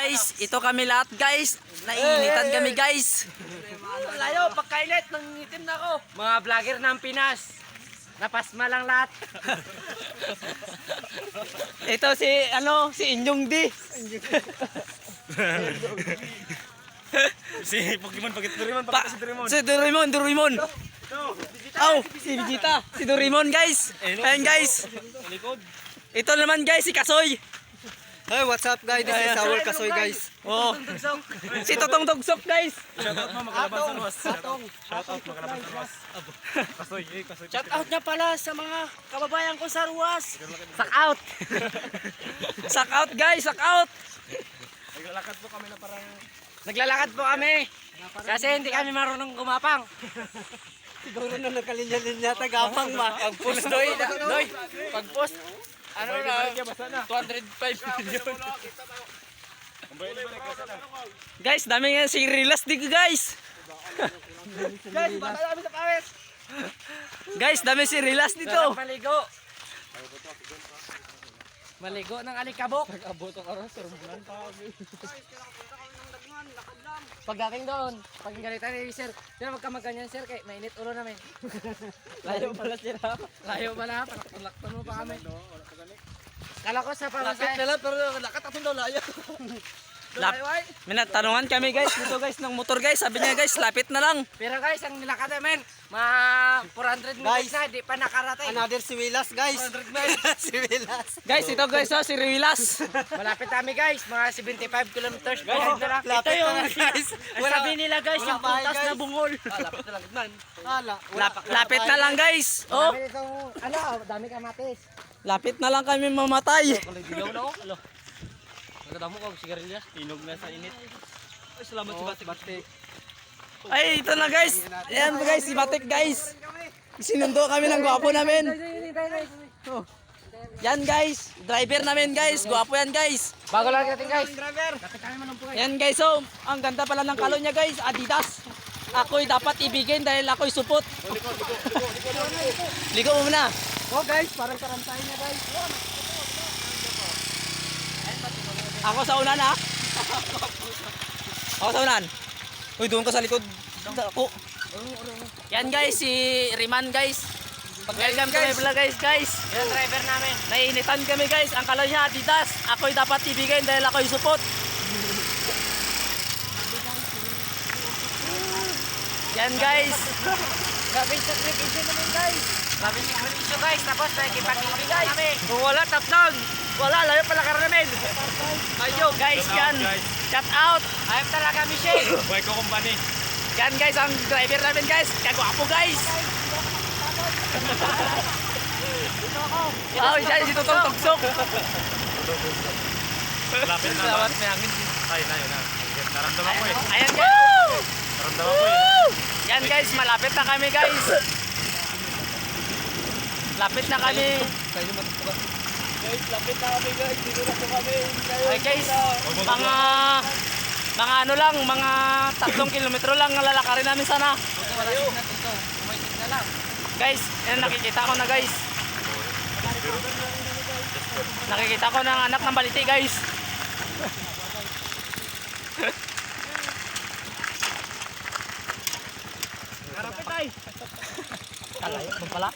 guys, ito kami lahat guys. Nainitan kami guys. Layo, pagkainit, nangitim na ako. Mga vlogger ng Pinas. Napasma lang lahat. Ito si Inyong D. Si Pokemon, Doraemon, si Doraemon. Si Doraemon. Oh, si Vegeta, si Doraemon guys. Ayan guys. Ito naman guys, si Kasoy. Hey, what's up guys? This is our Kasoy guys. Oh. Si Totong Tugsok guys. Shoutout mo, Makalaban sa Luwas. Shoutout, Makalaban sa Luwas. Kasoy, Kasoy. Shout out niya pala sa mga kababayan ko sa Ruas. Suck out. Suck out guys, suck out. Naglalakad po kami na parang... Naglalakad po kami. Kasi hindi kami marunong gumapang. Siguro na nakalinya-linya tagapang ma. Pag-post doy. Pag-post. Ano na? 205 million. Guys, dami nga si Rilas dito guys. Guys, baka namin sa pawis. Guys, dami si Rilas dito. Maligo. Maligo ng alikabok. Pagdating doon, pag galitan ni sir, sir wag ka magganyan sir, kay mainit ulo namin. Layo pala sila. Layo ba na? Palakpan mo pa kami. Kala ko sa Lapit pamasahe. na lang pero nakatatong daw layo. Minatanungan kami guys dito guys ng motor guys. Sabi niya guys, lapit na lang. Pero guys, ang nilakad namin, mga 400 meters Guys, na, di pa nakarating. Another si Willas guys. 400 meters. Si Willas. Guys, ito guys, oh, si Rilas. Malapit kami guys, mga 75 kilometers pa lang. Lapit na lang guys. Ang sabi nila guys, wala yung bahay, puntas guys. na bungol. Lapit na lang gitnan. Lapit na lang guys. Oh, Dami itong, dami kamatis. lapit na lang kami mamatay. Dilaw na ako. Alo. Nagkatamo ko, sigarilyas. Inog na sa init. Ay, salamat si Batik. Ay, ito na guys. Ayan po guys, si Batik guys. Sinundo kami ng gwapo namin. Yan guys, driver namin guys. Gwapo yan guys. Bago lang natin guys. Yan guys, oh, ang ganda pala ng kalon niya guys, Adidas. Ako'y dapat ibigin dahil ako'y supot. Ligo mo muna. Oh guys, parang karantahin niya guys. Ako sa unan ha. Ako sa unan. Uy, doon ka sa likod. Ako. Yan guys, si Riman guys. Welcome to my vlog guys. Yan driver namin. Naiinitan kami guys. Ang kalon niya Adidas. Ako'y dapat ibigin dahil ako'y supot. Yan guys. Grabe sa sakripisyo namin guys. Grabe sa sakripisyo guys. Tapos nakikipag-ibig kami. Kung wala, tapnag. Wala, layo pala ka namin. Ayo guys, yan. Shout out. Ayop talaga, Michelle. Buhay ko company. Yan guys, ang driver namin guys. Kagwapo guys. Oh, siya si Tutong Tugsok. Lapit na Salamat, ba? may hangin. Ay, na yun na. Naramdaman ko eh. Ayan guys. Naramdaman ko eh. Yan guys, malapit na kami guys. Lapit na kami. Guys, lapit na kami guys. Dito na po kami. Ay guys, mga ano lang, mga 3 kilometro lang ang lalakarin namin sana. Guys, yan nakikita ko na guys. Nakikita ko ng anak ng baliti guys. Harapit ay. Kalayo mo pala.